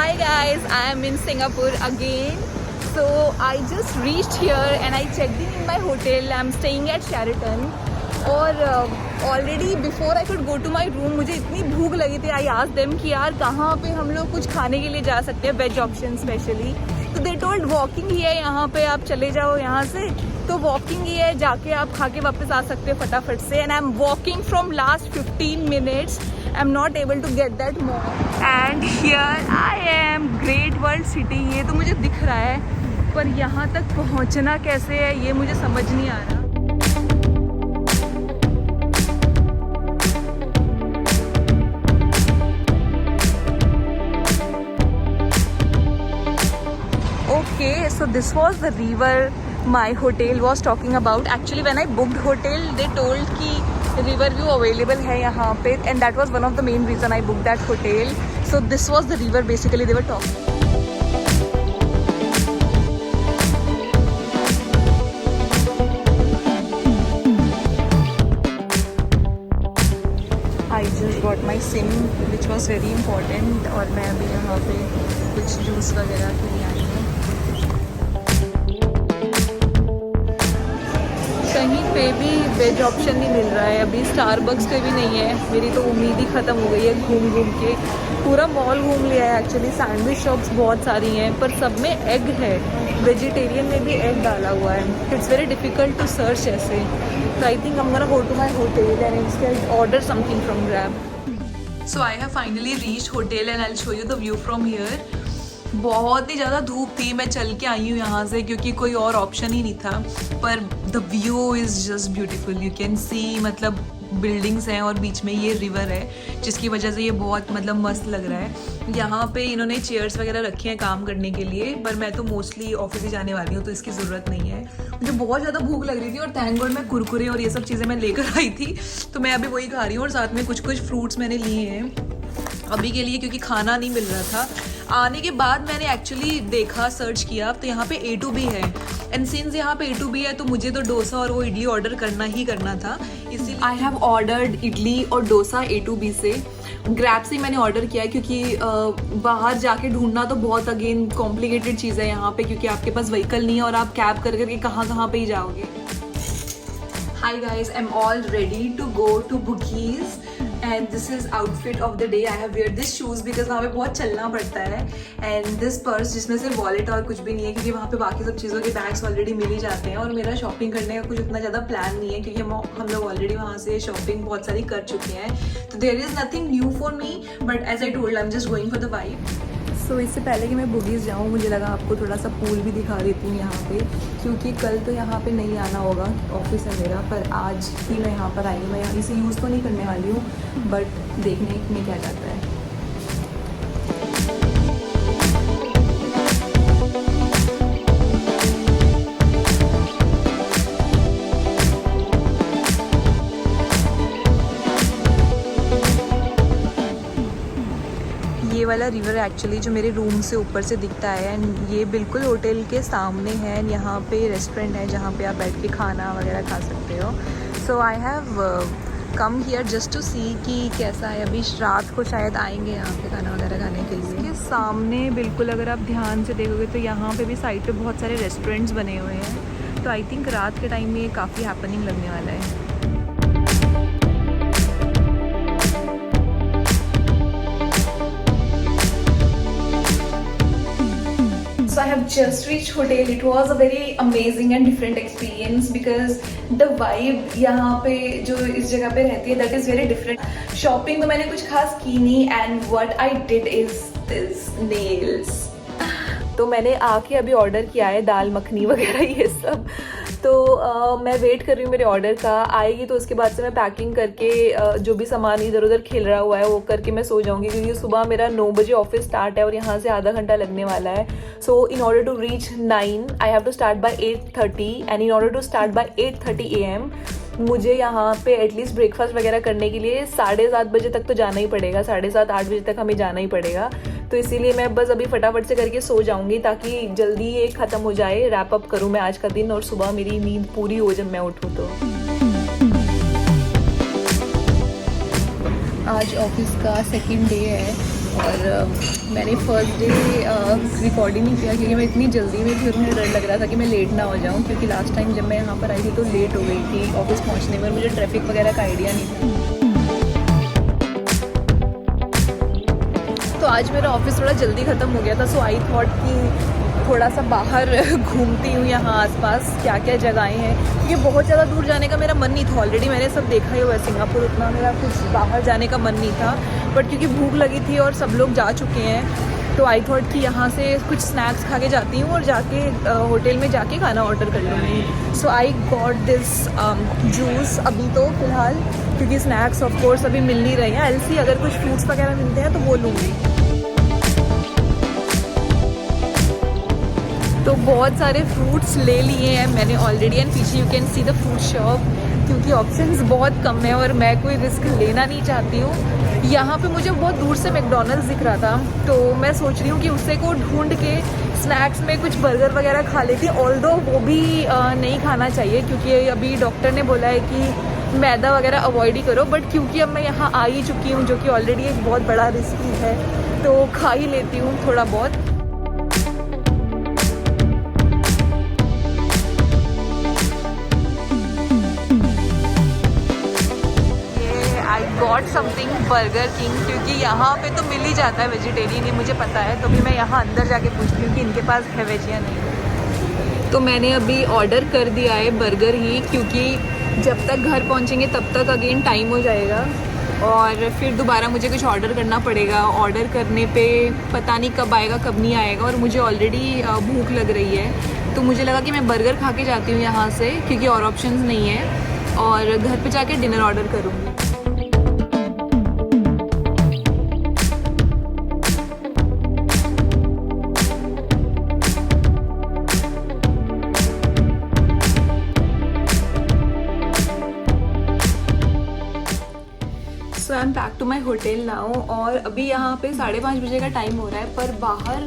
Hi guys, I am in Singapore again. So I just reached here and I checked in my hotel. I'm staying at Sheraton. और already before I could go to my room मुझे इतनी भूख लगी थी. I asked them कि यार कहाँ पे हम लोग कुछ खाने के लिए जा सकते हैं, वेज ऑप्शन स्पेशली. तो दे टोल्ड वॉकिंग ही है यहाँ पे, आप चले जाओ यहाँ से. तो वॉकिंग ही है, जाके आप खा के वापस आ सकते हो फटाफट से. And I am walking from last 15 minutes. I am not able to get that more. And here I am, great world city. ये तो मुझे दिख रहा है, पर यहाँ तक पहुँचना कैसे है ये मुझे समझ नहीं आ रहा. Okay, so this was the river my hotel was talking about. Actually, when I booked hotel, they told कि river view available है यहाँ पे, and that was one of the main reason I booked that hotel. So this was the river basically they were talking. I just got my SIM, which was very important. और मैं अभी यहाँ पे कुछ juice वगैरह के लिए आई हूँ. कहीं पे भी वेज ऑप्शन नहीं मिल रहा है अभी. स्टारबक्स पे भी नहीं है. मेरी तो उम्मीद ही ख़त्म हो गई है घूम घूम के. पूरा मॉल घूम लिया है एक्चुअली. सैंडविच शॉप्स बहुत सारी हैं, पर सब में एग है. वेजिटेरियन में भी एग डाला हुआ है. It's very difficult to search ऐसे. So I think I'm gonna go to my hotel and instead order something from Grab. So I have finally reached hotel and I'll show you the view from here. बहुत ही ज़्यादा धूप थी. मैं चल के आई हूँ यहाँ से क्योंकि कोई और ऑप्शन ही नहीं था. पर the view is just beautiful. You can see, मतलब बिल्डिंग्स हैं और बीच में ये रिवर है, जिसकी वजह से ये बहुत मतलब मस्त लग रहा है. यहाँ पे इन्होंने चेयर्स वगैरह रखी हैं काम करने के लिए, पर मैं तो मोस्टली ऑफिस ही जाने वाली हूँ तो इसकी ज़रूरत नहीं है. मुझे बहुत ज़्यादा भूख लग रही थी और थैंक गॉड मैं कुरकुरे और ये सब चीज़ें मैं लेकर आई थी, तो मैं अभी वही खा रही हूँ. और साथ में कुछ कुछ फ्रूट्स मैंने लिए हैं अभी के लिए क्योंकि खाना नहीं मिल रहा था. आने के बाद मैंने एक्चुअली देखा, सर्च किया, तो यहाँ पे A2B है. एंड सिंस यहाँ पे A2B है तो मुझे तो डोसा और वो इडली ऑर्डर करना ही करना था. इसीलिए आई हैव ऑर्डर्ड इडली और डोसा A2B से. ग्रैब से मैंने ऑर्डर किया है क्योंकि बाहर जाके ढूंढना तो बहुत अगेन कॉम्प्लिकेटेड चीज़ है यहाँ पे, क्योंकि आपके पास व्हीकल नहीं है और आप कैब कर करके कहाँ कहाँ पे ही जाओगे. Hi guys, I'm all ready to go to Bugis and this is outfit of the day. I have wear this shoes because वहाँ पे बहुत चलना पड़ता है. And this purse जिसमें सिर्फ वॉलेट और कुछ भी नहीं है, क्योंकि वहाँ पे बाकी सब चीज़ों के बैग्स ऑलरेडी मिल ही जाते हैं. और मेरा शॉपिंग करने का कुछ उतना ज़्यादा प्लान नहीं है क्योंकि हम लोग ऑलरेडी वहाँ से शॉपिंग बहुत सारी कर चुके हैं. तो there is nothing new for me, but as I told I am just going for the vibe. So इससे पहले कि मैं बुगीज़ जाऊँ, मुझे लगा आपको थोड़ा सा पूल भी दिखा देती हूँ यहाँ पे, क्योंकि कल तो यहाँ पे नहीं आना होगा, ऑफिस है मेरा. पर आज ही मैं यहाँ पर आई हूँ. मैं इसे यूज़ तो नहीं करने वाली हूँ, बट देखने में क्या जाता है. ये वाला रिवर एक्चुअली जो मेरे रूम से ऊपर से दिखता है, एंड ये बिल्कुल होटल के सामने है. एंड यहाँ पे रेस्टोरेंट है जहाँ पे आप बैठ के खाना वगैरह खा सकते हो. So I have come here just to see कि कैसा है. अभी रात को शायद आएंगे यहाँ पे खाना वगैरह खाने के लिए. इसके सामने बिल्कुल अगर आप ध्यान से देखोगे तो यहाँ पे भी साइड पे बहुत सारे रेस्टोरेंट्स बने हुए हैं. तो आई थिंक रात के टाइम में ये काफ़ी हैपनिंग लगने वाला है. So I have just reached hotel. It was a very amazing and different experience because the vibe यहाँ पे जो इस जगह पे रहती है that is very different. Shopping तो मैंने कुछ खास की नहीं, and what I did is this nails. तो मैंने आके अभी ऑर्डर किया है दाल मखनी वगैरह ये सब. तो मैं वेट कर रही हूँ मेरे ऑर्डर का. आएगी तो उसके बाद से मैं पैकिंग करके जो भी सामान इधर उधर खिल रहा हुआ है वो करके मैं सो जाऊँगी, क्योंकि सुबह मेरा 9 बजे ऑफिस स्टार्ट है और यहाँ से आधा घंटा लगने वाला है. So in order to reach 9 I have to start by 8:30 and in order to start by 8:30 AM मुझे यहाँ पे एटलीस्ट ब्रेकफास्ट वगैरह करने के लिए 7:30 बजे तक तो जाना ही पड़ेगा. 7:30-8 बजे तक हमें जाना ही पड़ेगा. तो इसीलिए मैं बस अभी फटाफट से करके सो जाऊंगी ताकि जल्दी ये ख़त्म हो जाए, रैप अप करूँ मैं आज का दिन और सुबह मेरी नींद पूरी हो जब मैं उठूँ. तो आज ऑफिस का सेकंड डे है और मैंने फर्स्ट डे रिकॉर्ड ही नहीं किया क्योंकि मैं इतनी जल्दी में थी और मुझे डर लग रहा था कि मैं लेट ना हो जाऊँ, क्योंकि लास्ट टाइम जब मैं यहाँ पर आई थी तो लेट हो गई थी ऑफिस पहुँचने में, मुझे ट्रैफिक वगैरह का आइडिया नहीं था। तो आज मेरा ऑफिस थोड़ा जल्दी ख़त्म हो गया था, सो आई थॉट कि थोड़ा सा बाहर घूमती हूँ यहाँ आसपास क्या क्या जगहें हैं, क्योंकि बहुत ज़्यादा दूर जाने का मेरा मन नहीं था। ऑलरेडी मैंने सब देखा ही हुआ है सिंगापुर, उतना मेरा कुछ बाहर जाने का मन नहीं था, बट क्योंकि भूख लगी थी और सब लोग जा चुके हैं तो आई थॉट कि यहाँ से कुछ स्नैक्स खा के जाती हूँ और जाके होटल में जाके खाना ऑर्डर कर लूँगी। सो आई गॉट दिस जूस अभी तो फ़िलहाल, क्योंकि स्नैक्स ऑफ कोर्स अभी मिल नहीं रहे हैं। एलसी अगर कुछ फ्रूट्स वगैरह मिलते हैं तो वो लूँगी। तो बहुत सारे फ्रूट्स ले लिए हैं मैंने ऑलरेडी, एंड पीछे you can see the fruit shop, क्योंकि ऑप्शंस बहुत कम है और मैं कोई रिस्क लेना नहीं चाहती हूँ। यहाँ पे मुझे बहुत दूर से मैकडॉनल्ड्स दिख रहा था, तो मैं सोच रही हूँ कि उससे को ढूंढ के स्नैक्स में कुछ बर्गर वगैरह खा लेती हूँ। ऑल्दो वो भी नहीं खाना चाहिए क्योंकि अभी डॉक्टर ने बोला है कि मैदा वगैरह अवॉइड ही करो, बट क्योंकि अब मैं यहाँ आ ही चुकी हूँ जो कि ऑलरेडी एक बहुत बड़ा रिस्क है, तो खा ही लेती हूँ थोड़ा बहुत। गॉट समथिंग बर्गर किंग, क्योंकि यहाँ पे तो मिल ही जाता है वेजिटेरियन, ये मुझे पता है, तो भी मैं यहाँ अंदर जाके पूछती हूँ कि इनके पास है वेज या नहीं। तो मैंने अभी ऑर्डर कर दिया है बर्गर ही, क्योंकि जब तक घर पहुँचेंगे तब तक अगेन टाइम हो जाएगा और फिर दोबारा मुझे कुछ ऑर्डर करना पड़ेगा। ऑर्डर करने पे पता नहीं कब आएगा कब नहीं आएगा, और मुझे ऑलरेडी भूख लग रही है, तो मुझे लगा कि मैं बर्गर खा के जाती हूँ यहाँ से, क्योंकि और ऑप्शंस नहीं है, और घर पे जाके डिनर ऑर्डर करूँगी। So I am back to my hotel now, और अभी यहाँ पे 5:30 बजे का टाइम हो रहा है, पर बाहर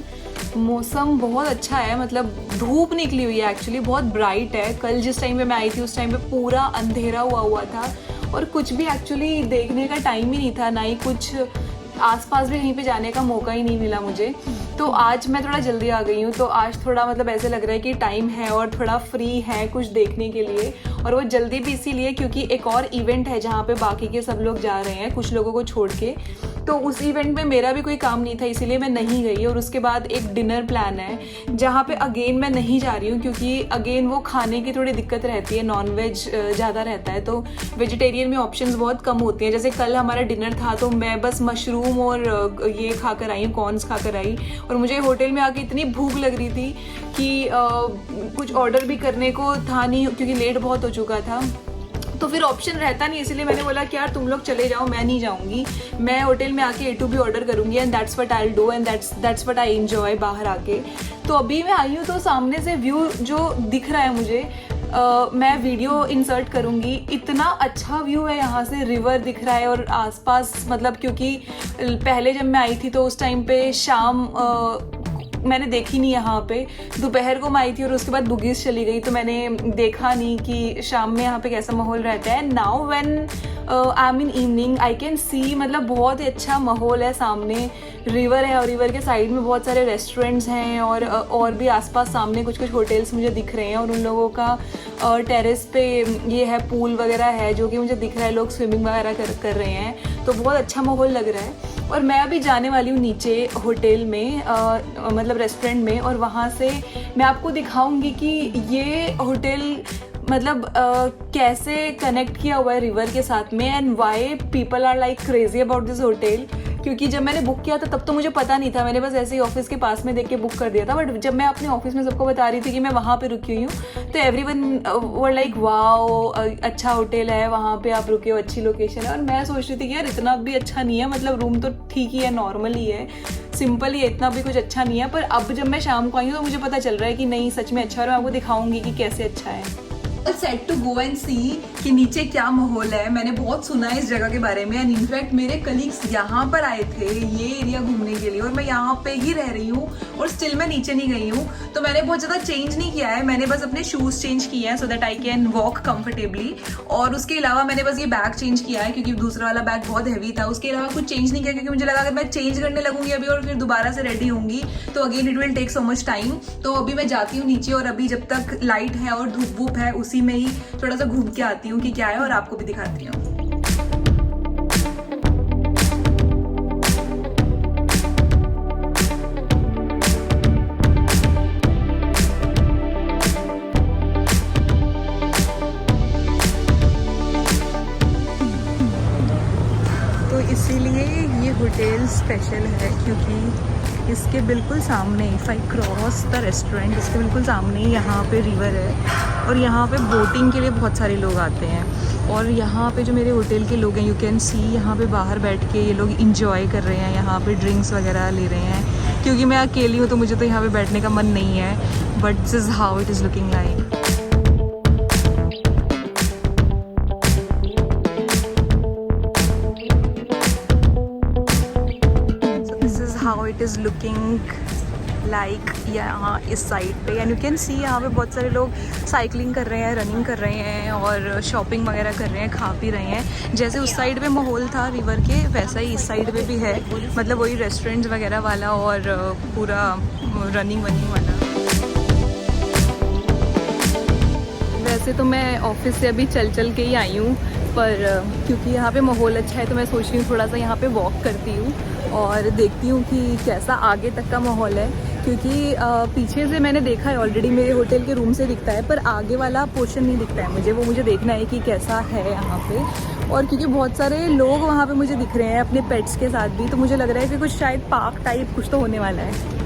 मौसम बहुत अच्छा है, मतलब धूप निकली हुई है, एक्चुअली बहुत ब्राइट है। कल जिस टाइम पे मैं आई थी उस टाइम पे पूरा अंधेरा हुआ था और कुछ भी एक्चुअली देखने का टाइम ही नहीं था, ना ही कुछ आसपास भी कहीं पे जाने का मौका ही नहीं मिला मुझे। तो आज मैं थोड़ा जल्दी आ गई हूँ, तो आज थोड़ा मतलब ऐसे लग रहा है कि टाइम है और थोड़ा फ्री है कुछ देखने के लिए, और वो जल्दी भी इसीलिए क्योंकि एक और इवेंट है जहाँ पे बाकी के सब लोग जा रहे हैं कुछ लोगों को छोड़ के, तो उस इवेंट में मेरा भी कोई काम नहीं था इसीलिए मैं नहीं गई। और उसके बाद एक डिनर प्लान है जहाँ पे अगेन मैं नहीं जा रही हूँ, क्योंकि अगेन वो खाने की थोड़ी दिक्कत रहती है, नॉन वेज ज़्यादा रहता है, तो वेजिटेरियन में ऑप्शंस बहुत कम होती हैं। जैसे कल हमारा डिनर था तो मैं बस मशरूम और ये खाकर आई हूँ, कॉर्न्स खाकर आई, और मुझे होटल में आके इतनी भूख लग रही थी कि कुछ ऑर्डर भी करने को था नहीं, क्योंकि लेट बहुत हो चुका था, तो फिर ऑप्शन रहता नहीं, इसलिए मैंने बोला कि यार तुम लोग चले जाओ, मैं नहीं जाऊंगी, मैं होटल में आके A to B ऑर्डर करूंगी, and that's what I will do, and that's what I enjoy बाहर आके। तो अभी मैं आई हूँ तो सामने से व्यू जो दिख रहा है मुझे, मैं वीडियो इंसर्ट करूँगी, इतना अच्छा व्यू है यहाँ से, रिवर दिख रहा है और आसपास, मतलब क्योंकि पहले जब मैं आई थी तो उस टाइम पे शाम मैंने देखी नहीं यहाँ पे, दोपहर को मैं आई थी और उसके बाद बुगीज चली गई, तो मैंने देखा नहीं कि शाम में यहाँ पे कैसा माहौल रहता है। Now when I am in evening I can see, मतलब बहुत ही अच्छा माहौल है, सामने रिवर है और रिवर के साइड में बहुत सारे रेस्टोरेंट्स हैं, और भी आसपास सामने कुछ कुछ होटल्स मुझे दिख रहे हैं, और उन लोगों का टेरेस पे ये है, पूल वगैरह है जो कि मुझे दिख रहा है, लोग स्विमिंग वगैरह कर रहे हैं, तो बहुत अच्छा माहौल लग रहा है। और मैं अभी जाने वाली हूँ नीचे होटल में, मतलब रेस्टोरेंट में, और वहाँ से मैं आपको दिखाऊंगी कि ये होटल मतलब कैसे कनेक्ट किया हुआ है रिवर के साथ में, and why people are like crazy about this hotel. क्योंकि जब मैंने बुक किया था तब तो मुझे पता नहीं था, मैंने बस ऐसे ही ऑफिस के पास में देख के बुक कर दिया था, बट जब मैं अपने ऑफिस में सबको बता रही थी कि मैं वहाँ पे रुकी हुई हूँ, तो एवरीवन वर लाइक वाओ अच्छा होटल है, वहाँ पे आप रुके हो, अच्छी लोकेशन है। और मैं सोच रही थी कि यार इतना भी अच्छा नहीं है, मतलब रूम तो ठीक ही है, नॉर्मल ही है, सिंपल ही है, इतना भी कुछ अच्छा नहीं है। पर अब जब मैं शाम को आई हूँ तो मुझे पता चल रहा है कि नहीं सच में अच्छा है, और मैं आपको दिखाऊंगी कि कैसे अच्छा है। सेट टू गो एंड सी कि नीचे क्या माहौल है। मैंने बहुत सुना है इस जगह के बारे में एंड इनफैक्ट मेरे कलीग्स यहाँ पर आए थे ये एरिया घूमने के लिए और मैं यहाँ पे ही रह रही हूँ और स्टिल मैं नीचे नहीं गई हूँ। तो मैंने बहुत ज़्यादा चेंज नहीं किया है, मैंने बस अपने शूज़ चेंज किए हैं so that I can walk comfortably. और उसके अलावा मैंने बस ये बैग चेंज किया है क्योंकि दूसरा वाला बैग बहुत हैवी था। उसके अलावा कुछ चेंज नहीं किया क्योंकि मुझे लगा अगर मैं चेंज करने लगूंगी अभी और फिर दोबारा से रेडी होंगी तो again it will take so much time. तो अभी मैं जाती हूँ नीचे और अभी जब तक लाइट है और धूप वूप है उसी में ही थोड़ा सा घूम के आती हूँ कि क्या है और आपको भी दिखाती हूँ। तो इसीलिए ये होटल स्पेशल है क्योंकि इसके बिल्कुल सामने if I cross the restaurant इसके बिल्कुल सामने यहाँ पे रिवर है और यहाँ पे बोटिंग के लिए बहुत सारे लोग आते हैं। और यहाँ पे जो मेरे होटल के लोग हैं यू कैन सी यहाँ पे बाहर बैठ के ये लोग इंजॉय कर रहे हैं, यहाँ पे ड्रिंक्स वगैरह ले रहे हैं। क्योंकि मैं अकेली हूँ तो मुझे तो यहाँ पे बैठने का मन नहीं है, but this is how it is looking like. How it is looking like यहाँ इस साइड पे एंड यू कैन सी यहाँ पे बहुत सारे लोग साइकिलिंग कर रहे हैं, रनिंग कर रहे हैं और शॉपिंग वगैरह कर रहे हैं, खा पी रहे हैं। जैसे उस साइड पे माहौल था रिवर के वैसा ही इस साइड पे भी है, मतलब वही रेस्टोरेंट्स वगैरह वाला और पूरा रनिंग वनिंग वाला। वैसे तो मैं ऑफिस से अभी चल के ही आई हूँ पर क्योंकि यहाँ पे माहौल अच्छा है तो मैं सोच रही हूँ थोड़ा सा यहाँ पे वॉक करती हूँ और देखती हूँ कि कैसा आगे तक का माहौल है। क्योंकि पीछे से मैंने देखा है ऑलरेडी, मेरे होटल के रूम से दिखता है पर आगे वाला पोर्शन नहीं दिखता है मुझे, वो मुझे देखना है कि कैसा है यहाँ पे। और क्योंकि बहुत सारे लोग वहाँ पे मुझे दिख रहे हैं अपने पेट्स के साथ भी, तो मुझे लग रहा है कि कुछ शायद पार्क टाइप कुछ तो होने वाला है।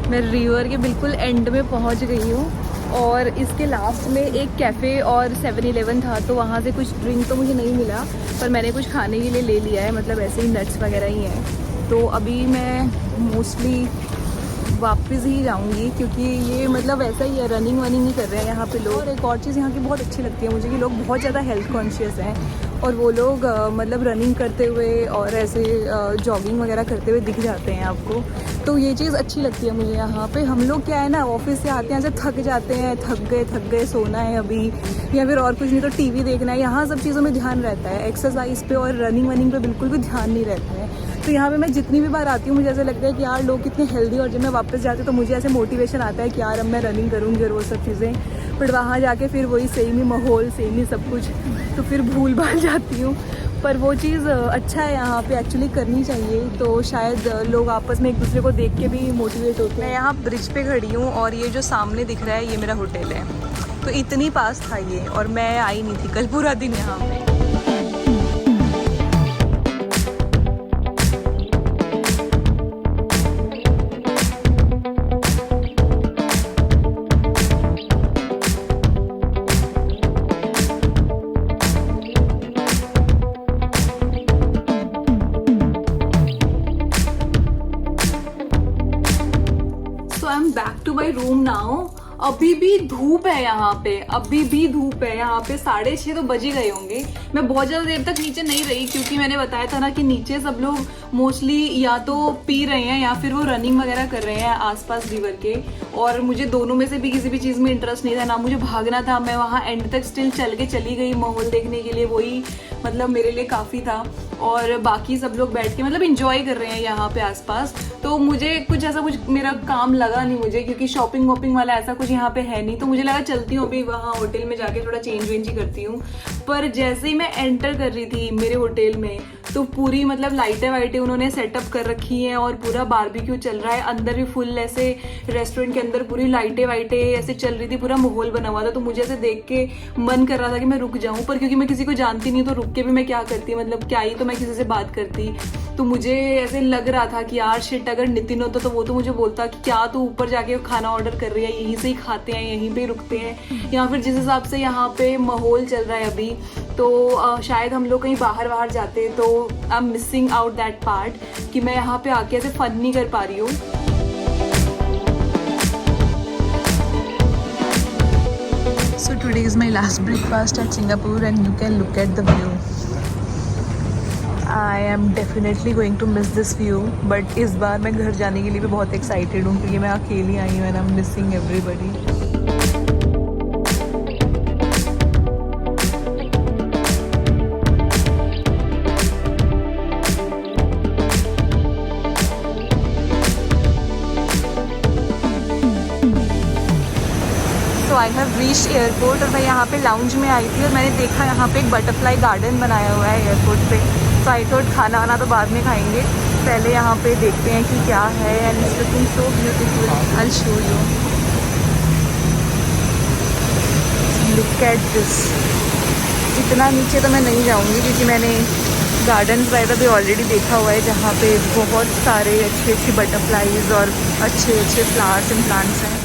मैं रिवर के बिल्कुल एंड में पहुंच गई हूँ और इसके लास्ट में एक कैफ़े और 7-Eleven था तो वहाँ से कुछ ड्रिंक तो मुझे नहीं मिला पर मैंने कुछ खाने के लिए ले लिया है, मतलब ऐसे ही नट्स वगैरह ही हैं। तो अभी मैं मोस्टली वापस ही जाऊंगी क्योंकि ये मतलब ऐसा ही है, रनिंग वनिंग ही कर रहे हैं यहाँ पे लोग। और एक और चीज़ यहाँ की बहुत अच्छी लगती है मुझे कि लोग बहुत ज़्यादा हेल्थ कॉन्शियस हैं और वो लोग मतलब रनिंग करते हुए और ऐसे जॉगिंग वगैरह करते हुए दिख जाते हैं आपको, तो ये चीज़ अच्छी लगती है मुझे यहाँ पे। हम लोग क्या है ना ऑफिस से आते हैं ऐसे थक जाते हैं, थक गए सोना है अभी या फिर और कुछ नहीं तो टीवी देखना है, यहाँ सब चीज़ों में ध्यान रहता है, एक्सरसाइज पे और रनिंग वनिंग पे बिल्कुल भी ध्यान नहीं रहता है। तो यहाँ पे मैं जितनी भी बार आती हूँ मुझे ऐसा लगता है कि यार लोग कितने हेल्दी, और जब मैं वापस जाती हूँ तो मुझे ऐसे मोटिवेशन आता है कि यार अब मैं रनिंग करूँगी और वो सब चीज़ें, बट वहाँ जाके फिर वही सेम ही माहौल, सेम ही सब कुछ, तो फिर भूल भाल जाती हूँ। पर वो चीज़ अच्छा है यहाँ पे, एक्चुअली करनी चाहिए, तो शायद लोग आपस में एक दूसरे को देख के भी मोटिवेट होते हैं। मैं यहाँ ब्रिज पे खड़ी हूँ और ये जो सामने दिख रहा है ये मेरा होटल है, तो इतनी पास था ये और मैं आई नहीं थी कल पूरा दिन यहाँ पे। Back to my room now. अभी भी धूप है यहाँ पे, अभी भी धूप है यहाँ पे, 6:30 तो बज ही गए होंगे। मैं बहुत ज़्यादा देर तक नीचे नहीं रही क्योंकि मैंने बताया था ना कि नीचे सब लोग मोस्टली या तो पी रहे हैं या फिर वो रनिंग वगैरह कर रहे हैं आसपास रिवर के, और मुझे दोनों में से भी किसी भी चीज़ में इंटरेस्ट नहीं था, ना मुझे भागना था। मैं वहाँ एंड तक स्टिल चल के चली गई माहौल देखने के लिए, वही मतलब मेरे लिए काफ़ी था। और बाकी सब लोग बैठ के मतलब इंजॉय कर रहे हैं यहाँ पे आसपास, तो मुझे कुछ ऐसा कुछ मेरा काम लगा नहीं मुझे, क्योंकि शॉपिंग वॉपिंग वाला ऐसा कुछ यहाँ पे है नहीं, तो मुझे लगा चलती हूँ अभी वहाँ होटल में जाके थोड़ा चेंज वेंज ही करती हूँ। पर जैसे ही मैं एंटर कर रही थी मेरे होटल में तो पूरी मतलब लाइटें वाइटें उन्होंने सेटअप कर रखी हैं और पूरा बारबेक्यू चल रहा है, अंदर भी फुल ऐसे रेस्टोरेंट के अंदर पूरी लाइटें वाइटें ऐसे चल रही थी, पूरा माहौल बना हुआ था। तो मुझे ऐसे देख के मन कर रहा था कि मैं रुक जाऊँ, पर क्योंकि मैं किसी को जानती नहीं तो रुक के भी मैं क्या करती, मतलब क्या ही तो मैं किसी से बात करती। तो मुझे ऐसे लग रहा था कि यार शिट, अगर नितिन होता तो वो तो मुझे बोलता कि क्या तू ऊपर जाके खाना ऑर्डर कर रही है, यहीं से ही खाते हैं, यहीं पे रुकते हैं, या फिर जिस हिसाब से यहाँ पे माहौल चल रहा है अभी तो शायद हम लोग कहीं बाहर जाते तो I am missing out that part कि मैं यहाँ पे आके ऐसे फन नहीं कर पा रही हूँ। So today is my last breakfast at Singapore and you can look at the view. I am definitely going to miss this view, but इस बार मैं घर जाने के लिए भी बहुत excited हूँ क्योंकि मैं अकेली आई हूँ and I'm missing everybody. तो आई हैव रीच्ड एयरपोर्ट और मैं यहाँ पे लाउंज में आई थी और मैंने देखा यहाँ पे एक बटरफ्लाई गार्डन बनाया हुआ है एयरपोर्ट पे। तो आई थॉट खाना वाना तो बाद में खाएंगे, पहले यहाँ पे देखते हैं कि क्या है। And it's looking so beautiful, I will show you. Look at this. इतना नीचे तो मैं नहीं जाऊँगी क्योंकि मैंने गार्डन वगैरह भी ऑलरेडी देखा हुआ है जहाँ पे बहुत सारे अच्छी अच्छी बटरफ्लाईज और अच्छे अच्छे फ्लावर्स एंड प्लांट्स हैं।